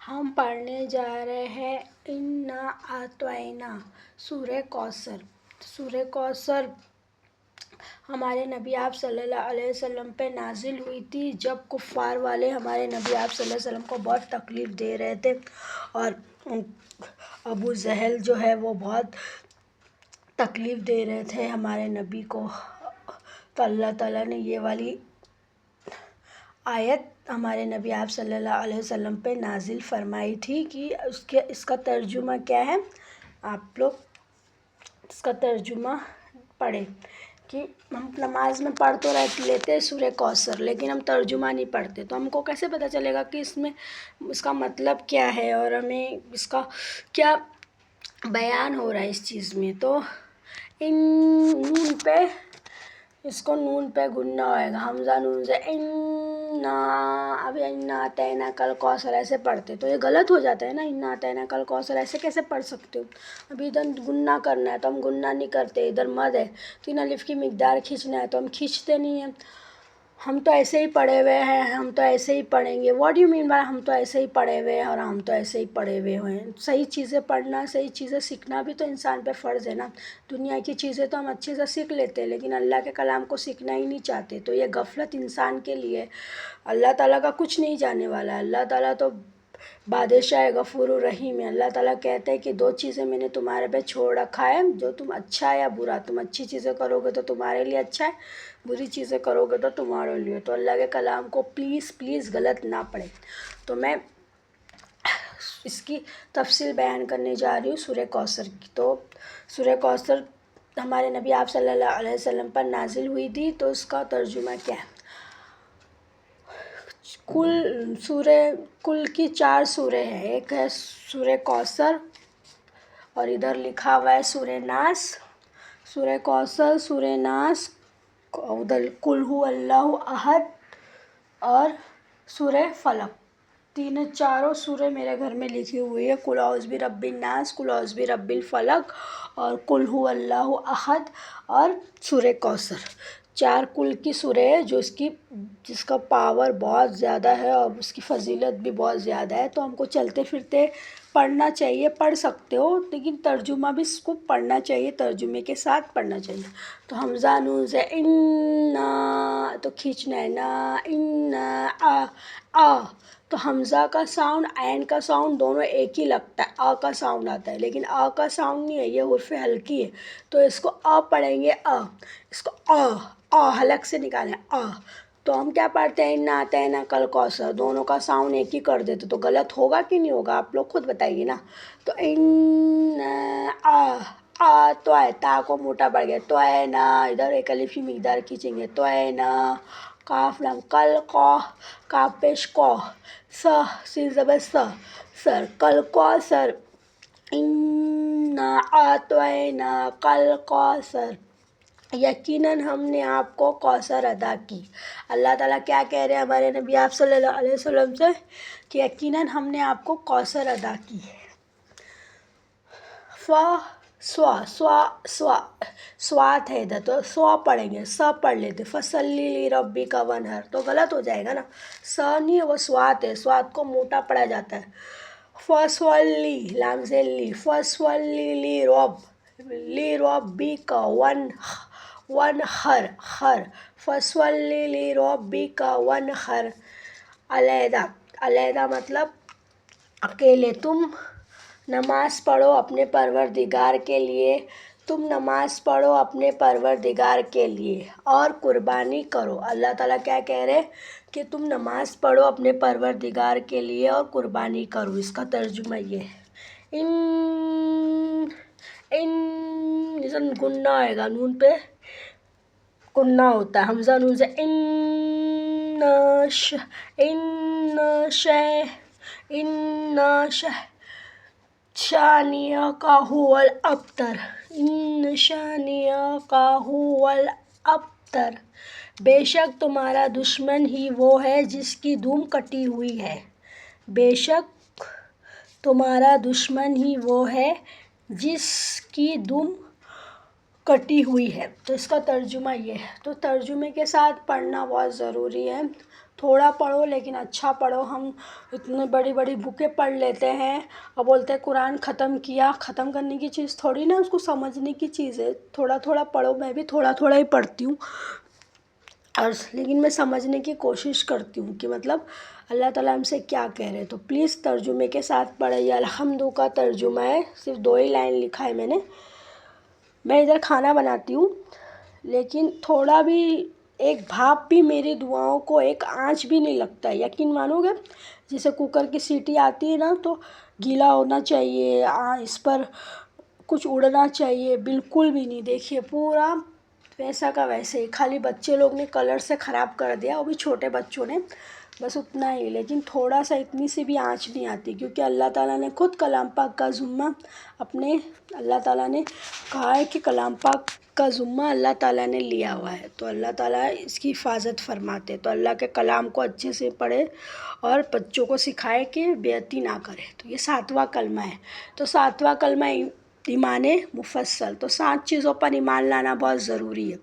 ہم پڑھنے جا رہے ہیں اِنَّا اعطینٰا سورہ کوثر۔ سورہ کوثر ہمارے نبی آپ صلی اللہ علیہ وسلم پہ نازل ہوئی تھی جب کفار والے ہمارے نبی آپ صلی اللہ علیہ وسلم کو بہت تکلیف دے رہے تھے، اور ابو جہل جو ہے وہ بہت تکلیف دے رہے تھے ہمارے نبی کو، تو اللہ تعالیٰ نے یہ والی آیت ہمارے نبی آپ صلی اللہ علیہ وسلم پہ نازل فرمائی تھی کہ اس کا ترجمہ کیا ہے، آپ لوگ اس کا ترجمہ پڑھیں کہ ہم نماز میں پڑھ تو لیتے ہیں سورہ کوثر، لیکن ہم ترجمہ نہیں پڑھتے، تو ہم کو کیسے پتہ چلے گا کہ اس کا مطلب کیا ہے اور ہمیں اس کا کیا بیان ہو رہا ہے اس چیز میں۔ تو نون پہ اس کو نون پہ گننا ہوئے گا، حمزہ نون سے ابھی اِنَّا اعطینٰاکَ الکوثر ایسے پڑھتے تو یہ غلط ہو جاتا ہے نا، اِنَّا اعطینٰاکَ الکوثر ایسے کیسے پڑھ سکتے ہو؟ ابھی ادھر گننا کرنا ہے تو ہم گننا نہیں کرتے، ادھر مد ہے تو ان الف کی مقدار کھینچنا ہے تو ہم کھینچتے نہیں ہیں، ہم تو ایسے ہی پڑھے ہوئے ہیں، ہم تو ایسے ہی پڑھیں گے۔ واٹ یو مین بائی ہم تو ایسے ہی پڑھے ہوئے ہیں اور ہم تو ایسے ہی پڑھے ہوئے ہیں؟ صحیح چیزیں پڑھنا، صحیح چیزیں سیکھنا بھی تو انسان پہ فرض ہے نا۔ دنیا کی چیزیں تو ہم اچھے سے سیکھ لیتے ہیں لیکن اللہ کے کلام کو سیکھنا ہی نہیں چاہتے، تو یہ غفلت انسان کے لیے، اللہ تعالیٰ کا کچھ نہیں جانے والا ہے۔ اللہ تعالیٰ تو بادشاہ غفور الرحیم ہے۔ اللہ تعالیٰ کہتے ہیں کہ دو چیزیں میں نے تمہارے پہ چھوڑ رکھا ہے، جو تم اچھا یا برا، تم اچھی چیزیں کرو گے تو تمہارے لیے اچھا ہے، بری چیزیں کرو گے تو تمہارے لیے، تو اللہ کے کلام کو پلیز غلط نہ پڑھیں۔ تو میں اس کی تفصیل بیان کرنے جا رہی ہوں سورہ کوثر کی۔ تو سورہ کوثر ہمارے نبی آپ صلی اللہ علیہ وسلم پر نازل ہوئی تھی، تو اس کا ترجمہ کیا ہے؟ کل کی 4 سورے ہیں، ایک ہے سورہ کوثر اور ادھر لکھا ہوا ہے سورہ ناس، سورہ کوثر، سورہ ناس، ادھر قل هو اللہ احد اور سورہ فلق، چاروں سورے میرے گھر میں لکھی ہوئی ہے، قل اعوذ برب الناس، قل اعوذ برب الفلق اور قل هو اللہ احد اور سورہ کوثر۔ 4 کل کی سورے ہیں جس کا پاور بہت زیادہ ہے اور اس کی فضیلت بھی بہت زیادہ ہے، تو ہم کو چلتے پھرتے پڑھنا چاہیے، پڑھ سکتے ہو لیکن ترجمہ بھی اس کو پڑھنا چاہیے، ترجمے کے ساتھ پڑھنا چاہیے۔ تو حمزہ نون سے اِنَّا تو کھینچنا ہے نا، اِنَّا تو حمزہ کا ساؤنڈ، عین کا ساؤنڈ دونوں ایک ہی لگتا ہے، کا ساؤنڈ آتا ہے، لیکن کا ساؤنڈ نہیں ہے، یہ حرف ہلکی ہے، تو اس کو پڑھیں گے، اس کو حلق سے نکالیں، تو ہم کیا پڑھتے ہیں، اِنَّا اعطینٰاکَ الکوثر، دونوں کا ساؤنڈ ایک ہی کر دیتے، تو غلط ہوگا کہ نہیں ہوگا، آپ لوگ خود بتائیے نا۔ تو تو تا کو موٹا پڑ گیا، تو نا ادھر ایک الف کی مقدار کھینچیں گے، تو نا، کاف لام کل کاف پیش کو، سین زبر سر، کل کوثر، اِنَّا اعطینٰاکَ الکوثر، یقیناً ہم نے آپ کو کوثر عطا کی۔ اللہ تعالیٰ کیا کہہ رہے ہیں ہمارے نبی آپ صلی اللہ علیہ وسلم سے کہ یقیناً ہم نے آپ کو کوثر عطا کی ہے۔ سوات ہے ادھر تو سوا پڑھیں گے، پڑھ لیتے، فصلی لربک وانحر، تو غلط ہو جائے گا نا، نہیں ہے وہ سوات ہے، سوات کو موٹا پڑھا جاتا ہے، فصلی لام سے لی، فصلی لربک وانحر، فصلی لربک وانحر، علیحدہ مطلب اکیلے، تم نماز پڑھو اپنے پروردگار کے لیے، تم نماز پڑھو اپنے پروردگار کے لیے اور قربانی کرو۔ اللہ تعالیٰ کیا کہہ رہے کہ تم نماز پڑھو اپنے پروردگار کے لیے اور قربانی کرو، اس کا ترجمہ یہ ہے۔ گننا ہوئے گا، نون پہ گننا ہوتا ہے، حمزہ نون سے شانئک هو الابتر، ان شانئک هو الابتر، بے شک تمہارا دشمن ہی وہ ہے جس کی دم کٹی ہوئی ہے، بے شک تمہارا دشمن ہی وہ ہے جس کی دم کٹی ہوئی ہے، تو اس کا ترجمہ یہ ہے۔ تو ترجمے کے ساتھ پڑھنا بہت ضروری ہے، تھوڑا پڑھو لیکن اچھا پڑھو. ہم اتنے بڑی بڑی بکیں پڑھ لیتے ہیں اور بولتے ہیں قرآن ختم کیا. ختم کرنے کی چیز تھوڑی نا، اس کو سمجھنے کی چیز ہے. تھوڑا تھوڑا پڑھو. میں بھی تھوڑا تھوڑا ہی پڑھتی ہوں، اور لیکن میں سمجھنے کی کوشش کرتی ہوں کہ مطلب اللہ تعالیٰ ہم سے کیا کہہ رہے. تو پلیز ترجمے کے ساتھ پڑھیں. یہ الحمد کا ترجمہ ہے، صرف 2 ہی لائن لکھا ہے میں نے. میں ادھر کھانا بناتی ہوں، لیکن تھوڑا بھی ایک بھاپ بھی میری دعاؤں کو ایک آنچ بھی نہیں لگتا ہے. یقین مانو گے، جیسے کوکر کی سیٹی آتی ہے نا تو گیلا ہونا چاہیے، اس پر کچھ اڑنا چاہیے، بالکل بھی نہیں. دیکھیے پورا ویسا کا ویسے ہی. خالی بچے لوگ نے کلر سے خراب کر دیا، وہ بھی چھوٹے بچوں نے، بس اتنا ہی. لیکن تھوڑا سا اتنی سی بھی آنچ نہیں آتی، کیونکہ اللہ تعالیٰ نے خود کلام پاک کا ذمہ اپنے، اللہ تعالیٰ نے کہا ہے کہ کلام پاک کا ذمہ اللہ تعالیٰ نے لیا ہوا ہے. تو اللہ تعالیٰ اس کی حفاظت فرماتے. تو اللہ کے کلام کو اچھے سے پڑھے اور بچوں کو سکھائے کہ بے عدلی نہ کرے. تو یہ 7واں کلمہ ہے. تو 7واں کلمہ ایمان مفصل. تو 7 چیزوں پر ایمان لانا بہت ضروری ہے.